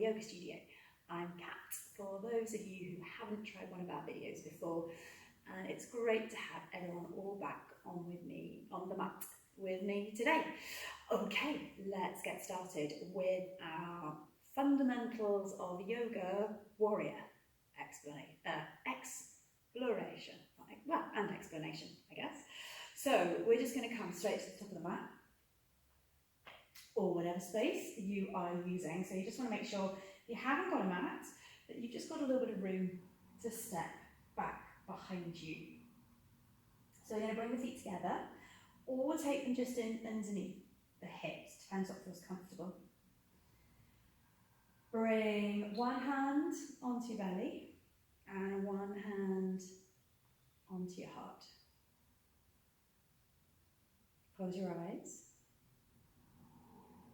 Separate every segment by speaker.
Speaker 1: yoga studio. I'm Kat, for those of you who haven't tried one of our videos before, and it's great to have everyone all back on with me, on the mat with me today. Okay, let's get started with our fundamentals of yoga warrior exploration, and explanation, I guess. So we're just going to come straight to the top of the mat, or whatever space you are using. So you just want to make sure you haven't got a mat, that you've just got a little bit of room to step back behind you. So you're going to bring the feet together, or take them just in underneath the hips, depends what feels comfortable. Bring one hand onto your belly and one hand onto your heart. Close your eyes.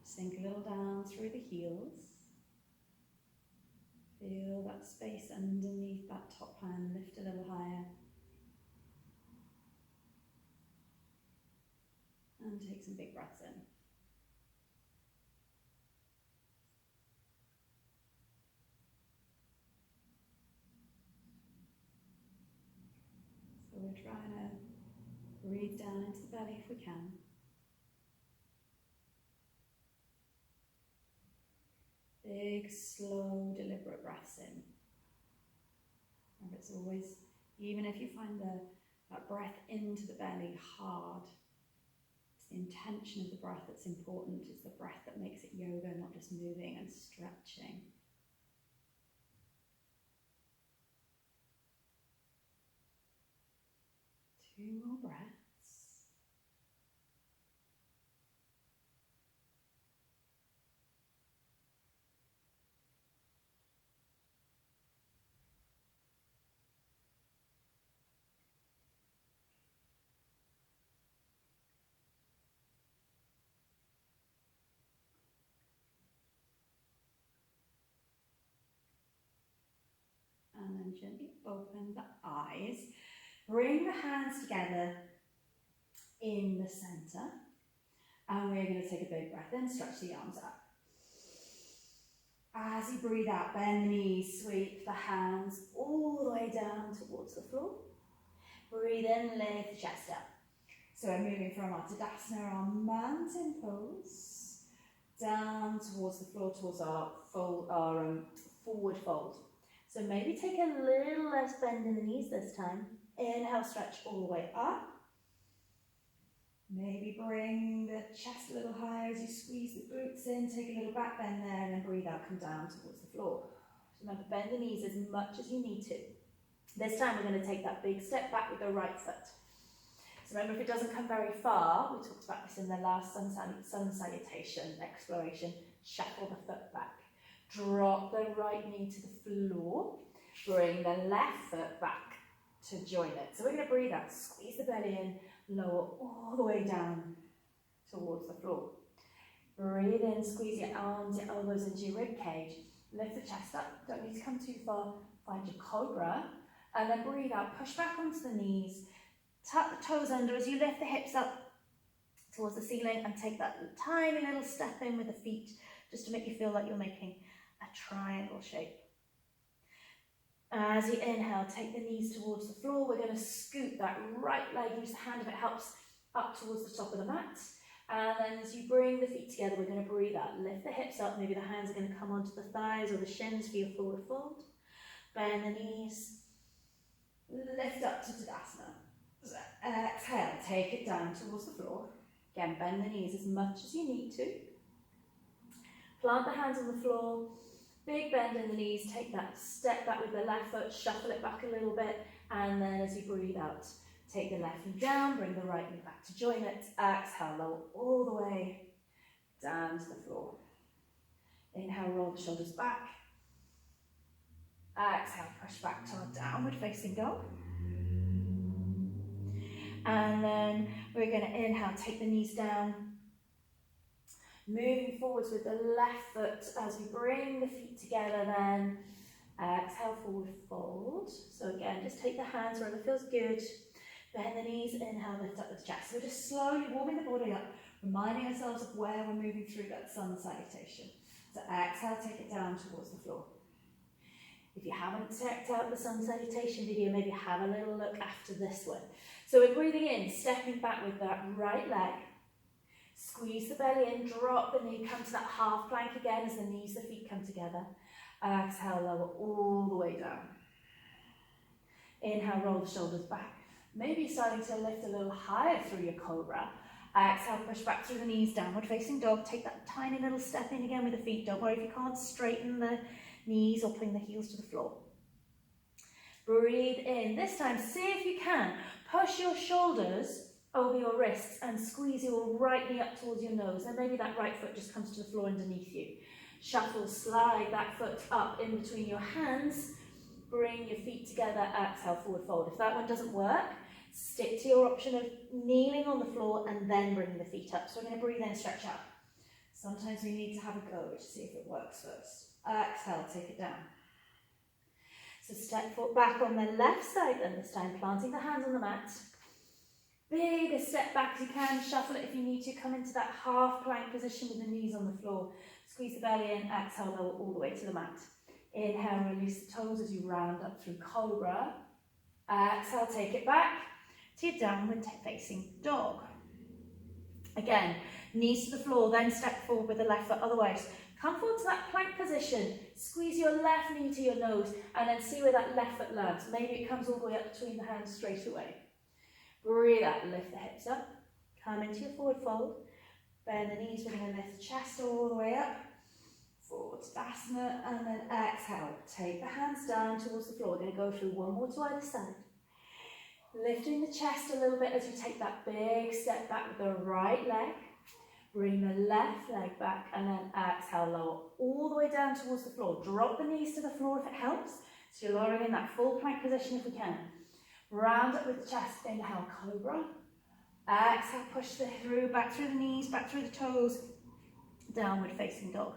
Speaker 1: Sink a little down through the heels. Feel that space underneath that top hand, lift a little higher. And take some big breaths in. So we're trying to breathe down into the belly if we can. Big, slow, deliberate breaths in. And it's always, even if you find that breath into the belly hard, it's the intention of the breath that's important. It's the breath that makes it yoga, not just moving and stretching. Two more breaths. And then gently open the eyes. Bring the hands together in the center. And we're going to take a big breath in, stretch the arms out. As you breathe out, bend the knees, sweep the hands all the way down towards the floor. Breathe in, lift the chest up. So we're moving from our Tadasana, our mountain pose, down towards the floor, towards our forward fold. So maybe take a little less bend in the knees this time. Inhale, stretch all the way up. Maybe bring the chest a little higher as you squeeze the glutes in, take a little back bend there, and then breathe out, come down towards the floor. So remember, bend the knees as much as you need to. This time we're going to take that big step back with the right foot. So remember, if it doesn't come very far, we talked about this in the last sun salutation exploration, shuffle the foot back. Drop the right knee to the floor, bring the left foot back to join it. So we're going to breathe out, squeeze the belly in, lower all the way down towards the floor. Breathe in, squeeze your arms, your elbows into your rib cage, lift the chest up, don't need to come too far, find your cobra, and then breathe out, push back onto the knees, tuck the toes under as you lift the hips up towards the ceiling, and take that tiny little step in with the feet, just to make you feel like you're making a triangle shape. As you inhale, take the knees towards the floor. We're going to scoot that right leg, use the hand if it helps, up towards the top of the mat. And then as you bring the feet together, we're going to breathe out. Lift the hips up. Maybe the hands are going to come onto the thighs or the shins for your forward fold. Bend the knees. Lift up to Tadasana. Exhale, take it down towards the floor. Again, bend the knees as much as you need to. Plant the hands on the floor. Big bend in the knees, take that step back with the left foot, shuffle it back a little bit, and then as you breathe out, take the left knee down, bring the right knee back to join it. Exhale, lower all the way down to the floor. Inhale, roll the shoulders back. Exhale, push back to our downward facing dog. And then we're going to inhale, take the knees down. Moving forwards with the left foot as we bring the feet together, then exhale, forward fold. So again, just take the hands wherever feels good. Bend the knees, inhale, lift up the chest. So we're just slowly warming the body up, reminding ourselves of where we're moving through that sun salutation. So So exhale, take it down towards the floor. If you haven't checked out the sun salutation video, maybe have a little look after this one. So we're breathing in, stepping back with that right leg. Squeeze the belly in, drop the knee, come to that half plank again as the knees, the feet come together. Exhale, lower all the way down. Inhale, roll the shoulders back. Maybe starting to lift a little higher through your cobra. Exhale, push back through the knees, downward facing dog. Take that tiny little step in again with the feet. Don't worry if you can't straighten the knees or bring the heels to the floor. Breathe in. This time, see if you can. Push your shoulders over your wrists and squeeze your right knee up towards your nose. And maybe that right foot just comes to the floor underneath you. Shuffle, slide that foot up in between your hands. Bring your feet together, exhale, forward fold. If that one doesn't work, stick to your option of kneeling on the floor and then bringing the feet up. So we're going to breathe in, stretch out. Sometimes we need to have a go to see if it works first. Exhale, take it down. So step foot back on the left side then this time, planting the hands on the mat. Big a step back as you can, shuffle it if you need to. Come into that half plank position with the knees on the floor. Squeeze the belly in, exhale, lower all the way to the mat. Inhale, release the toes as you round up through cobra. Exhale, take it back to your downward facing dog. Again, knees to the floor, then step forward with the left foot. Otherwise, come forward to that plank position. Squeeze your left knee to your nose and then see where that left foot lands. Maybe it comes all the way up between the hands straight away. Breathe out, lift the hips up. Come into your forward fold. Bend the knees, we're going to lift the chest all the way up. Forward Tadasana, and then exhale. Take the hands down towards the floor. We're going to go through one more to either side. Lifting the chest a little bit as you take that big step back with the right leg. Bring the left leg back and then exhale, lower all the way down towards the floor. Drop the knees to the floor if it helps. So you're lowering in that full plank position if we can. Round up with the chest. Inhale, cobra. Exhale, push through, back through the knees, back through the toes. Downward facing dog.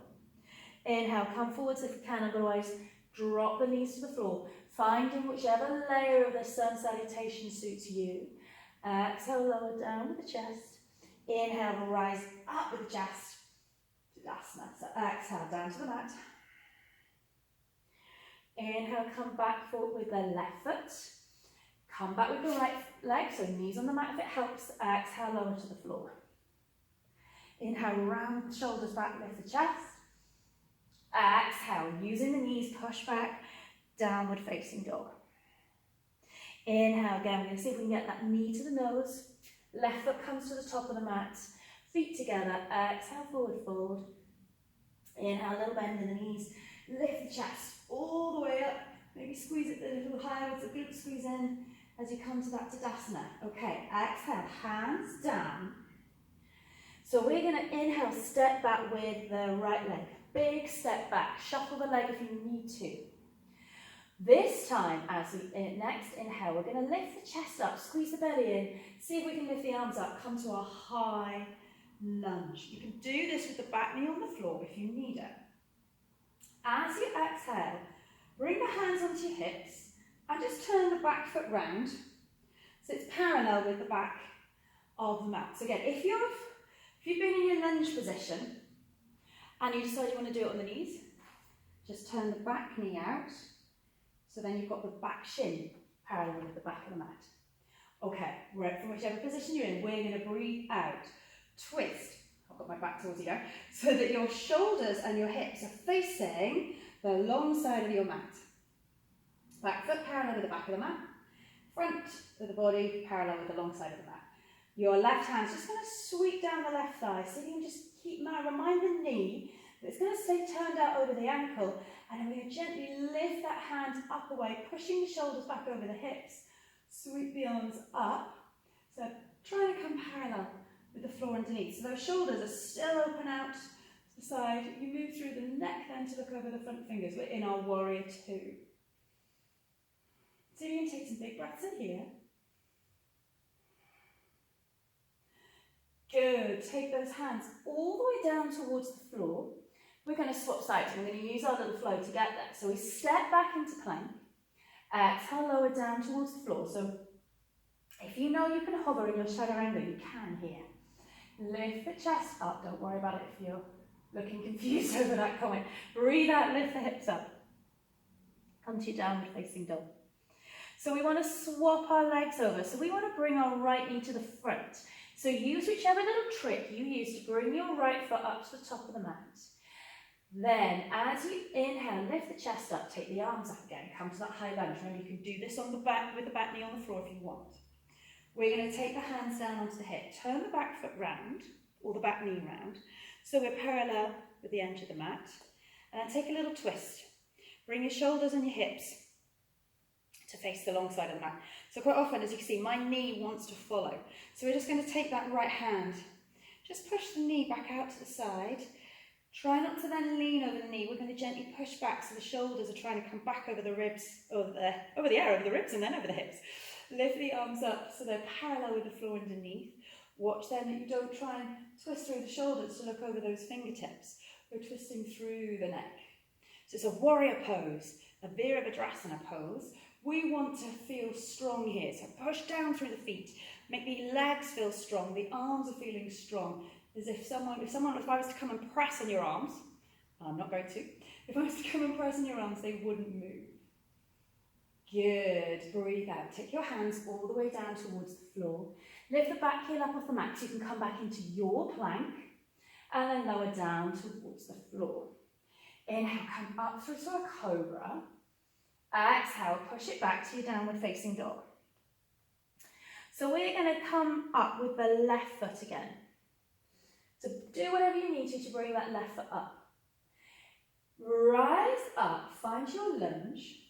Speaker 1: Inhale, come forwards if you can, otherwise drop the knees to the floor, finding whichever layer of the sun salutation suits you. Exhale, lower down with the chest. Inhale, rise up with the chest. Tadasana. So exhale, down to the mat. Inhale, come back forward with the left foot. Come back with the right leg, so knees on the mat if it helps. Exhale, lower to the floor. Inhale, round the shoulders back, lift the chest. Exhale, using the knees, push back, downward facing dog. Inhale again, we're going to see if we can get that knee to the nose. Left foot comes to the top of the mat, feet together. Exhale, forward fold. Inhale, a little bend in the knees. Lift the chest all the way up. Maybe squeeze it a little higher with the glute squeeze in as you come to that Tadasana. Okay, exhale, hands down. So we're going to inhale, step back with the right leg. Big step back, shuffle the leg if you need to. This time, as we next inhale, we're going to lift the chest up, squeeze the belly in, see if we can lift the arms up, come to a high lunge. You can do this with the back knee on the floor if you need it. As you exhale, bring the hands onto your hips and just turn the back foot round so it's parallel with the back of the mat. So again, if you've been in your lunge position and you decide you want to do it on the knees, just turn the back knee out, so then you've got the back shin parallel with the back of the mat. Okay, from whichever position you're in, we're going to breathe out, twist. I've got my back towards you now, so that your shoulders and your hips are facing the long side of your mat. Back foot parallel with the back of the mat, front of the body parallel with the long side of the mat. Your left hand's just going to sweep down the left thigh, so you can just remind the knee that it's going to stay turned out over the ankle, and then we're going to gently lift that hand up away, pushing the shoulders back over the hips. Sweep the arms up, so try to come parallel with the floor underneath. So those shoulders are still open out to the side. You move through the neck then to look over the front fingers. We're in our warrior two. So you're going to take some big breaths in here. Good. Take those hands all the way down towards the floor. We're going to swap sides. We're going to use our little flow to get there. So we step back into plank. Exhale, lower down towards the floor. So if you know you can hover in your chaturanga, you can here. Lift the chest up. Don't worry about it if you're Looking confused over that comment. Breathe out, lift the hips up. Come to your downward facing dog. So we want to swap our legs over. So we want to bring our right knee to the front. So use whichever little trick you use to bring your right foot up to the top of the mat. Then, as you inhale, lift the chest up, take the arms up again, come to that high lunge. Remember, you can do this on the back with the back knee on the floor if you want. We're going to take the hands down onto the hip, turn the back foot round, or the back knee round, so we're parallel with the edge of the mat, and then take a little twist. Bring your shoulders and your hips to face the long side of the mat. So quite often, as you can see, my knee wants to follow. So we're just going to take that right hand, just push the knee back out to the side. Try not to then lean over the knee. We're going to gently push back so the shoulders are trying to come back over the ribs, over the ribs and then over the hips. Lift the arms up so they're parallel with the floor underneath. Watch then that you don't try and twist through the shoulders to look over those fingertips. We're twisting through the neck. So it's a warrior pose, a Virabhadrasana pose. We want to feel strong here. So push down through the feet. Make the legs feel strong. The arms are feeling strong. As if if I was to come and press on your arms, I'm not going to, if I was to come and press on your arms, they wouldn't move. Good, breathe out. Take your hands all the way down towards the floor. Lift the back heel up off the mat so you can come back into your plank, and then lower down towards the floor. Inhale, come up through to a cobra. Exhale, push it back to your downward facing dog. So we're going to come up with the left foot again. So do whatever you need to bring that left foot up. Rise up, find your lunge.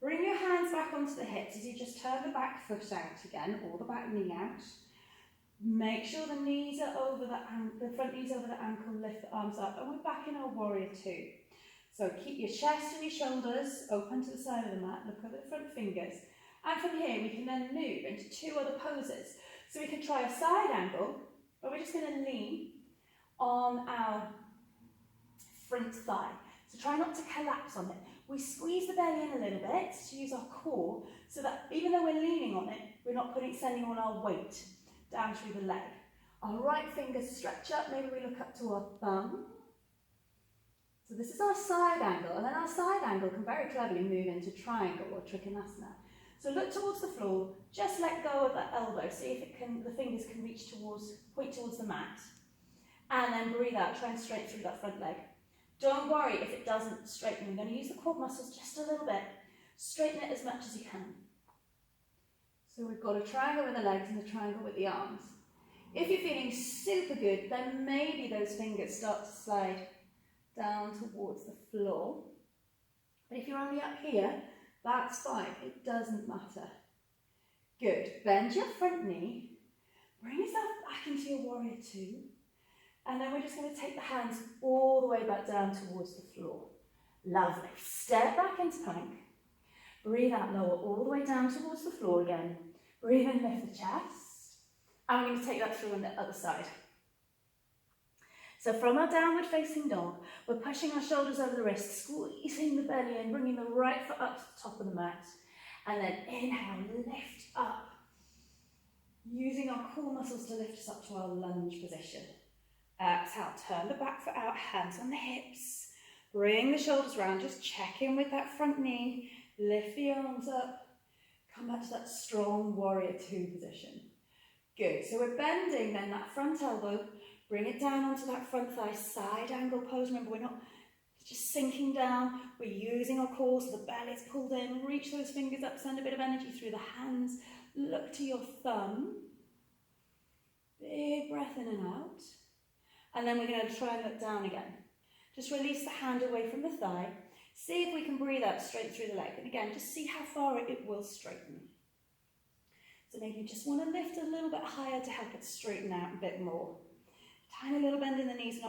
Speaker 1: Bring your hands back onto the hips as you just turn the back foot out again, or the back knee out. Make sure the knees are over the front knees over the ankle, lift the arms up, and we're back in our warrior two. So keep your chest and your shoulders open to the side of the mat, look over the front fingers. And from here we can then move into two other poses. So we can try a side angle, but we're just going to lean on our front thigh. So try not to collapse on it. We squeeze the belly in a little bit to use our core, so that even though we're leaning on it, we're not sending all our weight down through the leg. Our right fingers stretch up, maybe we look up to our thumb. So this is our side angle, and then our side angle can very cleverly move into triangle or trikonasana. So look towards the floor, just let go of that elbow, see if the fingers can point towards the mat. And then breathe out, try and straighten through that front leg. Don't worry if it doesn't straighten. You're going to use the quad muscles just a little bit. Straighten it as much as you can. So we've got a triangle with the legs and a triangle with the arms. If you're feeling super good, then maybe those fingers start to slide down towards the floor. But if you're only up here, that's fine. It doesn't matter. Good. Bend your front knee. Bring yourself back into your warrior two. And then we're just going to take the hands all the way back down towards the floor. Lovely. Step back into plank. Breathe out, lower all the way down towards the floor again. Breathe in, lift the chest. And we're going to take that through on the other side. So from our downward facing dog, we're pushing our shoulders over the wrists, squeezing the belly in, bringing the right foot up to the top of the mat. And then inhale, lift up. Using our core muscles to lift us up to our lunge position. Exhale, turn the back foot out, hands on the hips. Bring the shoulders round, just check in with that front knee. Lift the arms up. Come back to that strong warrior two position. Good, so we're bending then that front elbow. Bring it down onto that front thigh, side angle pose. Remember, we're not just sinking down. We're using our core so the belly's pulled in. Reach those fingers up, send a bit of energy through the hands. Look to your thumb. Big breath in and out. And then we're going to try and look down again. Just release the hand away from the thigh. See if we can breathe out straight through the leg. And again, just see how far it will straighten. So maybe you just want to lift a little bit higher to help it straighten out a bit more. Tiny little bend in the knees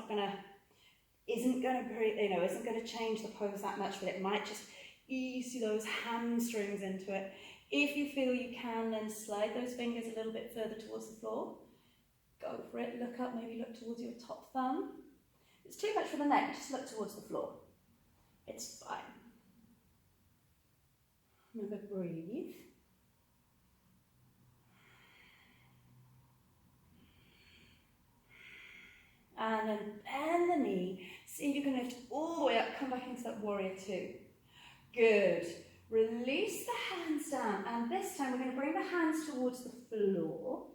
Speaker 1: isn't going to change the pose that much, but it might just ease those hamstrings into it. If you feel you can, then slide those fingers a little bit further towards the floor. Go for it, look up, maybe look towards your top thumb. If it's too much for the neck, just look towards the floor. It's fine. Remember, breathe. And then bend the knee. See if you can lift all the way up, come back into that warrior two. Good. Release the hands down, and this time we're going to bring the hands towards the floor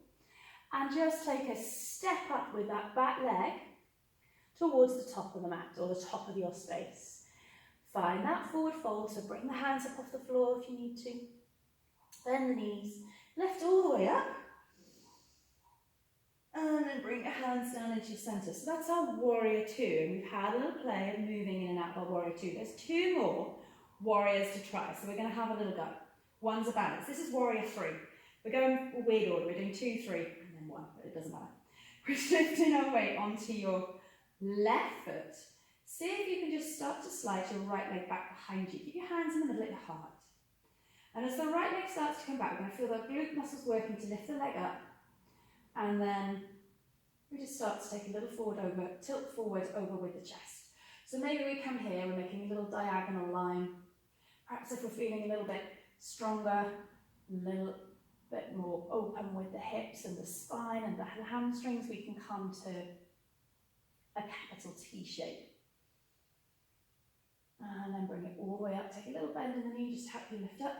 Speaker 1: and just take a step up with that back leg towards the top of the mat or the top of your space. Find that forward fold, so bring the hands up off the floor if you need to. Bend the knees, lift all the way up, and then bring your hands down into your centre. So that's our warrior two, and we've had a little play of moving in and out of our warrior two. There's two more warriors to try, so we're going to have a little go. One's a balance. This is warrior three. We're going a weird order. We're doing 2, 3, and then 1, but it doesn't matter. We're lifting our weight onto your left foot. See if you can just start to slide your right leg back behind you. Keep your hands in the middle of your heart. And as the right leg starts to come back, we're going to feel the glute muscles working to lift the leg up. And then we just start to take a little forward over, tilt forward over with the chest. So maybe we come here, we're making a little diagonal line. Perhaps if we're feeling a little bit stronger, a little bit more open with the hips and the spine and the hamstrings, we can come to a capital T shape. And then bring it all the way up, take a little bend in the knee, just help you lift up.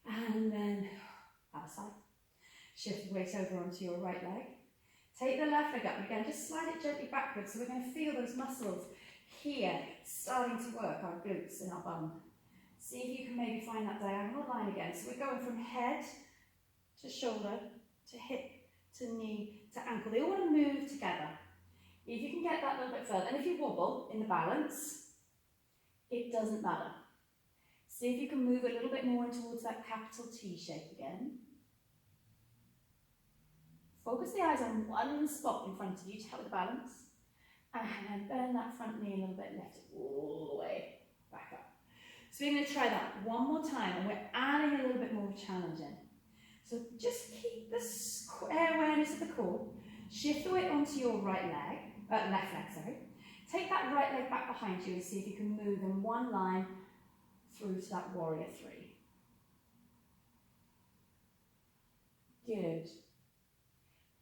Speaker 1: And then other side. Shift the weight over onto your right leg. Take the left leg up, and again, just slide it gently backwards, so we're going to feel those muscles here starting to work, our glutes and our bum. See if you can maybe find that diagonal line again. So we're going from head to shoulder, to hip, to knee, to ankle. They all want to move together. If you can get that a little bit further, and if you wobble in the balance, it doesn't matter. See if you can move a little bit more in towards that capital T shape again. Focus the eyes on one spot in front of you to help with the balance. And then bend that front knee a little bit, lift it all the way back up. So we're going to try that one more time, and we're adding a little bit more challenge in. So just keep the square awareness of the core. Shift the weight onto your right leg, left leg, sorry. Take that right leg back behind you and see if you can move in one line through to that warrior three. Good.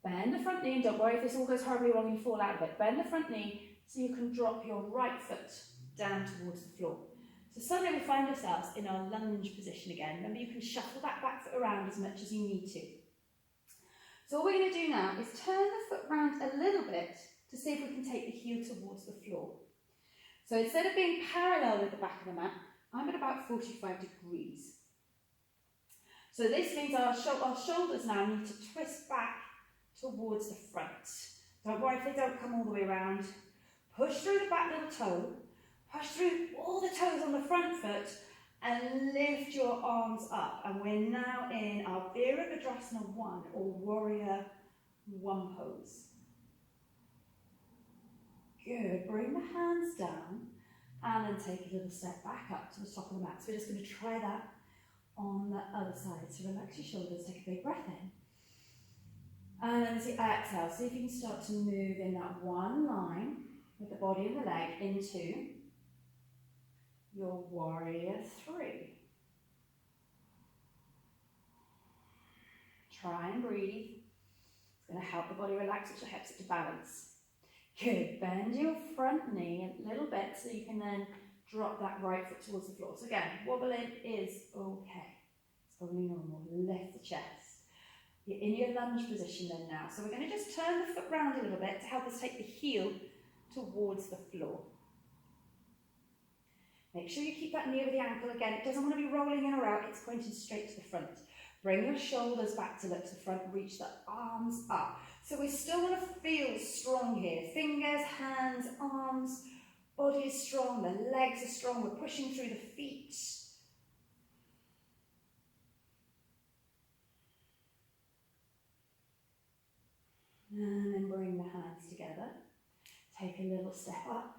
Speaker 1: Bend the front knee, and don't worry if this all goes horribly wrong and you fall out of it. Bend the front knee so you can drop your right foot down towards the floor. So suddenly we find ourselves in our lunge position again. Remember, you can shuffle that back foot around as much as you need to. So what we're going to do now is turn the foot round a little bit to see if we can take the heel towards the floor. So instead of being parallel with the back of the mat, I'm at about 45 degrees. So this means our shoulders now need to twist back towards the front. Don't worry if they don't come all the way around. Push through the back little toe, push through all the toes on the front foot, and lift your arms up. And we're now in our Virabhadrasana 1, or warrior 1 pose. Good, bring the hands down, and then take a little step back up to the top of the mat. So we're just going to try that on the other side. So relax your shoulders, take a big breath in. And then as you exhale, see if you can start to move in that one line with the body and the leg into your warrior three. Try and breathe. It's going to help the body relax, which helps it to balance. Good. Bend your front knee a little bit so you can then drop that right foot towards the floor. So again, wobbling is okay. It's totally normal. Lift the chest. You're in your lunge position then now. So we're going to just turn the foot round a little bit to help us take the heel towards the floor. Make sure you keep that knee over the ankle. Again, it doesn't want to be rolling in or out. It's pointing straight to the front. Bring your shoulders back to look to the front. Reach the arms up. So we still want to feel strong here. Fingers, hands, arms. Body is strong. The legs are strong. We're pushing through the feet. And then bring the hands together. Take a little step up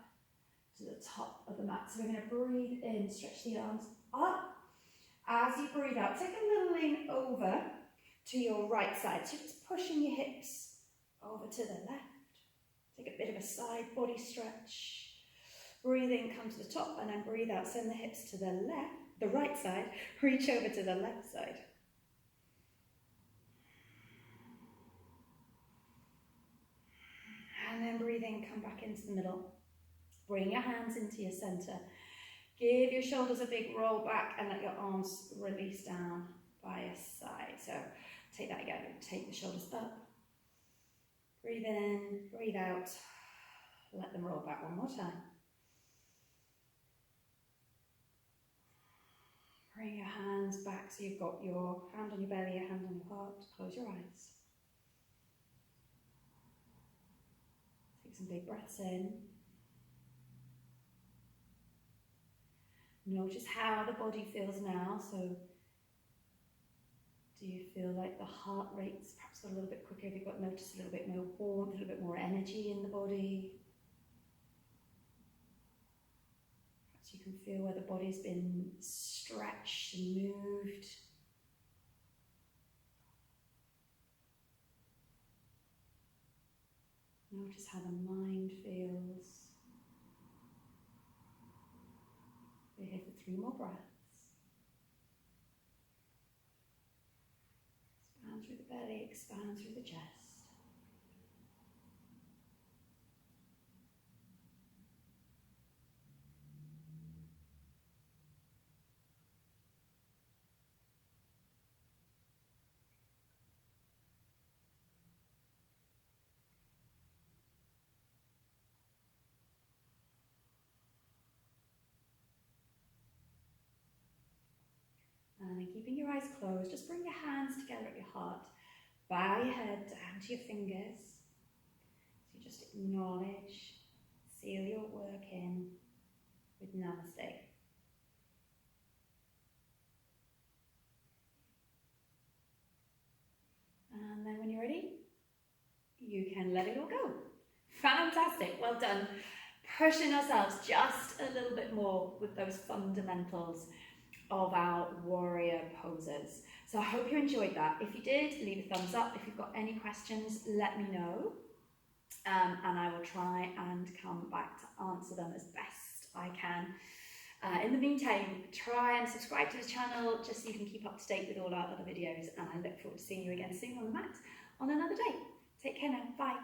Speaker 1: to the top of the mat. So we're going to breathe in, stretch the arms up. As you breathe out, take a little lean over to your right side. So just pushing your hips over to the left. Take a bit of a side body stretch. Breathe in, come to the top, and then breathe out. Send the hips to the left, the right side. Reach over to the left side. And then breathe in, come back into the middle. Bring your hands into your center. Give your shoulders a big roll back and let your arms release down by your side. So take that again. Take the shoulders up. Breathe in, breathe out. Let them roll back one more time. Bring your hands back so you've got your hand on your belly, your hand on your heart. Close your eyes. Take some big breaths in. Notice how the body feels now. So do you feel like the heart rate's perhaps got a little bit quicker? Have you got notice a little bit more warmth, a little bit more energy in the body? Perhaps you can feel where the body's been stretched and moved. Notice how the mind feels. We're here for 3 more breaths. Expand through the belly, expand through the chest. And then keeping your eyes closed, just bring your hands together at your heart. Bow your head down to your fingers. So you just acknowledge, seal your work in with Namaste. And then when you're ready, you can let it all go. Fantastic, well done. Pushing ourselves just a little bit more with those fundamentals of our warrior poses. So I hope you enjoyed that. If you did, leave a thumbs up. If you've got any questions, let me know. And I will try and come back to answer them as best I can. In the meantime, try and subscribe to this channel just so you can keep up to date with all our other videos. And I look forward to seeing you again soon on the mat on another day. Take care now. Bye.